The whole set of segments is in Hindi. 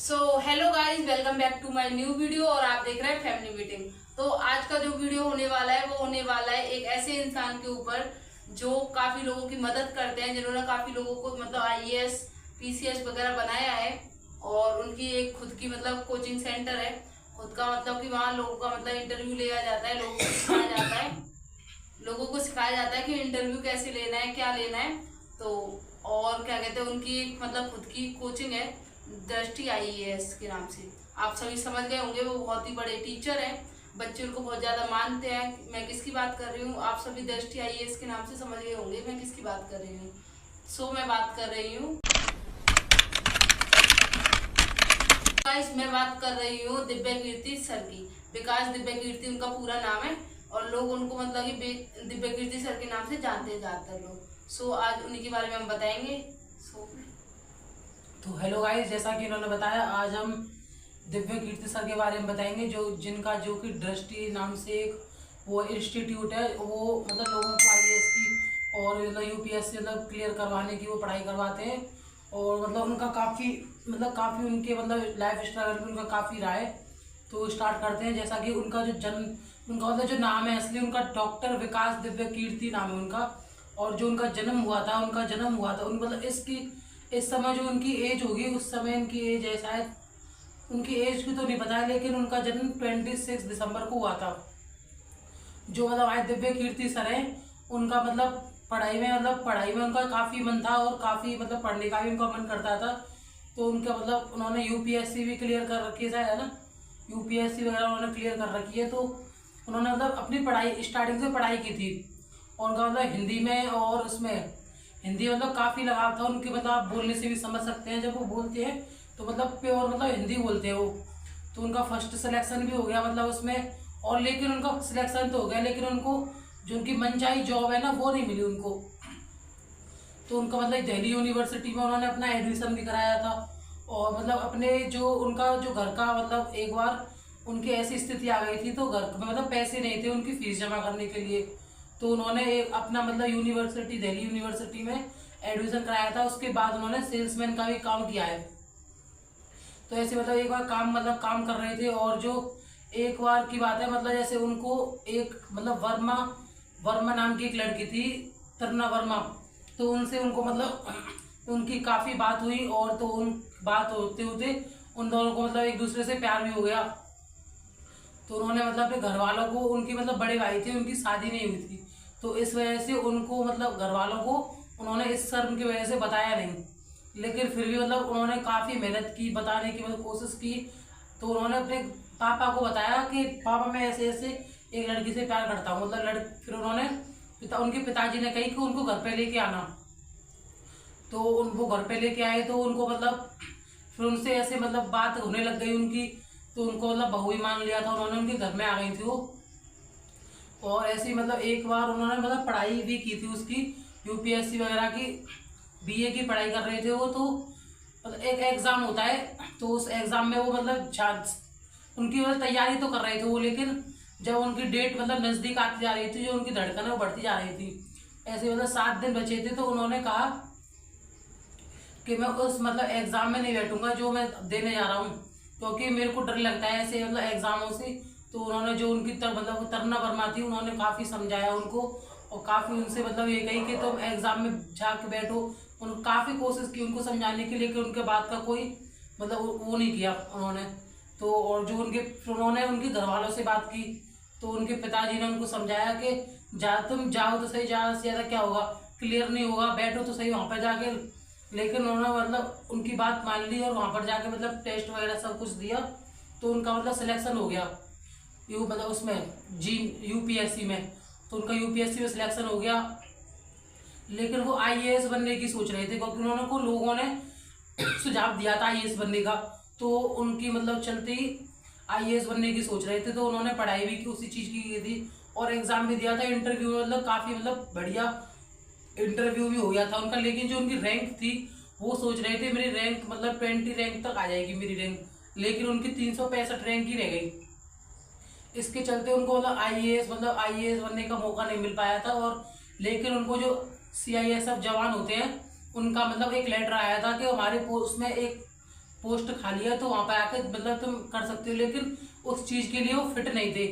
So hello guys, welcome back to my new video. और आप देख रहे हैं फैमिली मीटिंग। तो आज का जो वीडियो होने वाला है वो होने वाला है एक ऐसे इंसान के ऊपर जो काफी लोगों की मदद करते हैं, जिन्होंने काफी लोगों को मतलब आईएएस पीसीएस वगैरह बनाया है। और उनकी एक खुद की मतलब कोचिंग सेंटर है, खुद का मतलब कि वहाँ लोगों का मतलब इंटरव्यू लिया जाता है, लोगों को सिखाया जाता है कि इंटरव्यू कैसे लेना है, क्या लेना है। तो और क्या कहते हैं, उनकी एक मतलब खुद की कोचिंग है, दृष्टि आईएएस के नाम से। आप सभी समझ गए होंगे, वो बहुत ही बड़े टीचर हैं, बच्चे उनको बहुत ज़्यादा मानते हैं। मैं किसकी बात कर रही हूँ, आप सभी दृष्टि आईएएस के नाम से समझ गए होंगे मैं किसकी बात कर रही हूँ। मैं बात कर रही हूँ गाइस, मैं बात कर रही हूँ दिव्या कीर्ति सर की। विकास दिव्या कीर्ति उनका पूरा नाम है और लोग उनको मतलब कि दिव्या कीर्ति सर के नाम से जानते हैं ज़्यादातर लोग। आज उन्हीं के बारे में हम बताएंगे। तो हेलो गाइस, जैसा कि इन्होंने बताया, आज हम दिव्य कीर्ति सर के बारे में बताएंगे, जो कि दृष्टि नाम से एक वो इंस्टीट्यूट है। वो मतलब लोगों को आईएएस की और मतलब यूपीएससी मतलब क्लियर करवाने की वो पढ़ाई करवाते हैं। और मतलब उनका काफ़ी उनके मतलब लाइफ स्ट्रगल में उनका काफ़ी रहा है। तो स्टार्ट करते हैं। जैसा कि उनका मतलब जो नाम है असली, उनका डॉक्टर विकास दिव्य कीर्ति नाम है उनका। और जो उनका जन्म हुआ था उन मतलब इस समय जो उनकी एज होगी, उस समय इनकी एज है शायद, उनकी एज की तो नहीं पता है, लेकिन उनका जन्म 26 दिसंबर को हुआ था। जो मतलब आज दिव्य कीर्ति सर है, उनका मतलब पढ़ाई में उनका काफ़ी मन था और काफ़ी मतलब पढ़ने का भी उनका मन करता था। तो उनका मतलब उन्होंने यूपीएससी भी क्लियर कर रखी है शायद, है ना, यूपीएससी वगैरह उन्होंने क्लियर कर रखी है। तो उन्होंने मतलब अपनी पढ़ाई स्टार्टिंग से पढ़ाई की थी। और उनका मतलब हिंदी में और उसमें हिंदी मतलब काफ़ी लगाव था उनके, मतलब आप बोलने से भी समझ सकते हैं, जब वो बोलते हैं तो मतलब प्योर मतलब हिंदी बोलते हैं वो। तो उनका फर्स्ट सिलेक्शन भी हो गया मतलब उसमें। और लेकिन उनका सिलेक्शन तो हो गया, लेकिन उनको जो उनकी मनचाही जॉब है ना, वो नहीं मिली उनको। तो उनका मतलब दिल्ली यूनिवर्सिटी में उन्होंने अपना एडमिशन भी कराया था। और मतलब अपने उनका जो घर का मतलब एक बार उनकी ऐसी स्थिति आ गई थी, तो घर में मतलब पैसे नहीं थे उनकी फीस जमा करने के लिए। तो उन्होंने एक अपना मतलब दिल्ली यूनिवर्सिटी में एडमिशन कराया था। उसके बाद उन्होंने सेल्समैन का भी काम किया है। तो ऐसे मतलब एक बार काम कर रहे थे। और जो एक बार की बात है, मतलब जैसे उनको एक मतलब वर्मा नाम की एक लड़की थी, तरना वर्मा। तो उनसे उनको मतलब उनकी काफ़ी बात हुई। और तो उन बात होते होते उन दोनों को मतलब एक दूसरे से प्यार भी हो गया। तो उन्होंने मतलब अपने घर वालों को, उनकी मतलब बड़े भाई थे, उनकी शादी नहीं हुई थी, तो इस वजह से उनको मतलब घर वालों को उन्होंने इस शर्म की वजह से बताया नहीं। लेकिन फिर भी मतलब उन्होंने काफ़ी मेहनत की, बताने की मतलब कोशिश की। तो उन्होंने अपने पापा को बताया कि पापा मैं ऐसे ऐसे एक लड़की से प्यार करता हूँ, मतलब फिर उन्होंने उनके पिताजी ने कही कि उनको घर पे लेके आना। तो उनको घर पे लेके आए। तो उनको मतलब फिर उनसे ऐसे मतलब बात होने लग गई उनकी। तो उनको मतलब बहू ही मान लिया था उन्होंने, उनके घर में आ गई थी वो। और ऐसे ही मतलब एक बार उन्होंने मतलब पढ़ाई भी की थी उसकी, यूपीएससी वगैरह की बीए की पढ़ाई कर रहे थे वो। तो मतलब एक एग्ज़ाम होता है, तो उस एग्ज़ाम में वो मतलब उनकी मतलब तैयारी तो कर रहे थे वो, लेकिन जब उनकी डेट मतलब नज़दीक आती जा रही थी, जो उनकी धड़कन है वो बढ़ती जा रही थी। ऐसे मतलब 7 दिन बचे थे। तो उन्होंने कहा कि मैं उस मतलब एग्ज़ाम में नहीं बैठूंगा जो मैं देने जा रहा हूँ, क्योंकि मेरे को डर लगता है ऐसे मतलब एग्ज़ामों से। तो उन्होंने जो उनकी मतलब तरना वर्मा थी, उन्होंने काफ़ी समझाया उनको और काफ़ी उनसे मतलब ये कही कि तुम एग्ज़ाम में जाके बैठो। उन काफ़ी कोशिश की उनको समझाने की, लेकिन उनके बात का कोई मतलब वो नहीं किया उन्होंने। तो और जो उन्होंने उनके घर वालों से बात की। तो उनके पिताजी ने उनको समझाया कि तुम जाओ तो सही, ज़्यादा से ज़्यादा क्या होगा, क्लियर नहीं होगा, बैठो तो सही वहाँ पर जाके। लेकिन उन्होंने मतलब उनकी बात मान ली और वहाँ पर जाके मतलब टेस्ट वगैरह सब कुछ दिया। तो उनका मतलब सिलेक्शन हो गया मतलब उसमें जी यूपीएससी में। तो उनका यूपीएससी में सिलेक्शन हो गया। लेकिन वो आईएएस बनने की सोच रहे थे, क्योंकि उन्होंने को लोगों ने सुझाव दिया था आईएएस बनने का। तो उनकी मतलब चलते ही आईएएस बनने की सोच रहे थे। तो उन्होंने पढ़ाई भी की, उसी चीज़ की थी और एग्ज़ाम भी दिया था। इंटरव्यू मतलब काफ़ी मतलब बढ़िया इंटरव्यू भी हो गया था उनका। लेकिन जो उनकी रैंक थी, वो सोच रहे थे मेरी रैंक मतलब 20 रैंक तक आ जाएगी मेरी रैंक, लेकिन उनकी 365 रैंक ही रह गई। इसके चलते उनको मतलब आईएएस बनने का मौका नहीं मिल पाया था। और लेकिन उनको जो सीआईएसएफ जवान होते हैं, उनका मतलब एक लेटर आया था कि हमारे पोस्ट में एक पोस्ट खाली है तो वहाँ पे आके मतलब तुम कर सकते हो, लेकिन उस चीज़ के लिए वो फिट नहीं थे,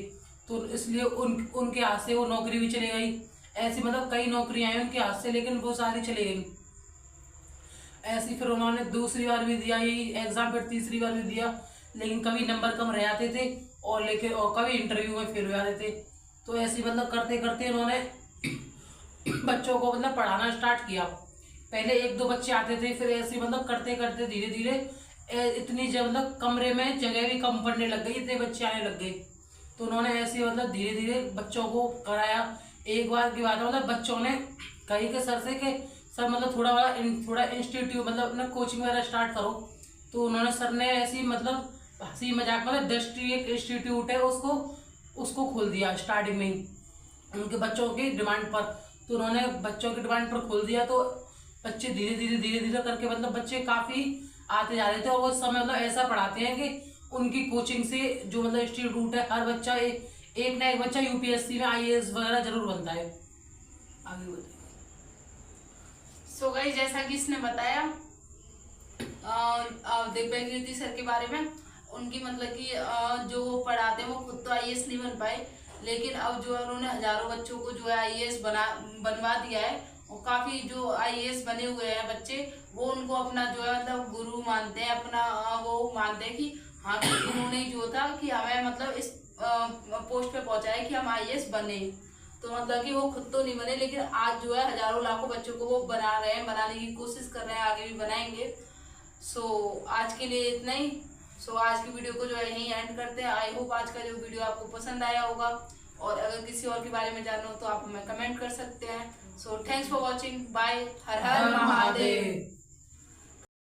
तो इसलिए उनके हाथ से वो नौकरी भी चली गई। ऐसी मतलब कई नौकरियां हैं उनके हाथ से, लेकिन वो सारी चली गई। ऐसी फिर उन्होंने दूसरी बार भी दिया यही एग्जाम, फिर तीसरी बार भी दिया, लेकिन कभी नंबर कम रह जाते थे और कभी इंटरव्यू में फेल हो जाते थे। तो ऐसे मतलब करते करते उन्होंने बच्चों को मतलब पढ़ाना स्टार्ट किया। पहले 1-2 बच्चे आते थे, फिर ऐसे मतलब करते करते धीरे धीरे इतनी मतलब कमरे में जगह भी कम पड़ने लग गई, इतने बच्चे आने लग गए। तो उन्होंने ऐसे मतलब धीरे धीरे बच्चों को कराया। एक बार की बात है मतलब बच्चों ने कही के सर से कि सर मतलब थोड़ा इंस्टीट्यूट मतलब अपना कोचिंग वगैरह स्टार्ट करो। तो उन्होंने सर ने ऐसी मतलब हंसी मजाक मतलब दृष्टि एक इंस्टीट्यूट है उसको खोल दिया स्टार्टिंग में ही उनके बच्चों की डिमांड पर। तो उन्होंने बच्चों की डिमांड पर खोल दिया, तो बच्चे धीरे धीरे करके मतलब बच्चे काफ़ी आते जा रहे थे। और वो समय मतलब ऐसा पढ़ाते हैं कि उनकी कोचिंग से जो मतलब इंस्टीट्यूट है हर बच्चा एक ना एक बच्चा यूपीएससी में आईएएस वगैरह जरूर बनता है। आगे बताइए। सो गाइस, जैसा कि इसने बताया दिव्या कीर्ति सर के बारे में, उनकी मतलब कि जो वो पढ़ाते हैं वो खुद तो आईएएस नहीं बन पाए, लेकिन अब जो है उन्होंने हजारों बच्चों को जो है आईएएस बनवा दिया है। और काफी जो आईएएस बने हुए हैं बच्चे, वो उनको अपना जो है मतलब गुरु मानते हैं, अपना वो मानते हैं कि हाँ कि इन्होंने जो था कि हमें मतलब इस पोस्ट पे पहुंचाया कि हम आईएएस बने। तो मतलब कि वो खुद तो नहीं बने, लेकिन आज जो है हजारों लाखों बच्चों को वो बना रहे हैं, बनाने की कोशिश कर रहे हैं, आगे भी बनाएंगे। सो आज के लिए इतना ही। सो आज की वीडियो को जो है यहीं एंड करते हैं। आई होप आज का जो वीडियो आपको पसंद आया होगा, और अगर किसी और के बारे में जानना हो तो आप हमें कमेंट कर सकते हैं। So thanks for watching, bye, हर हर महादेव।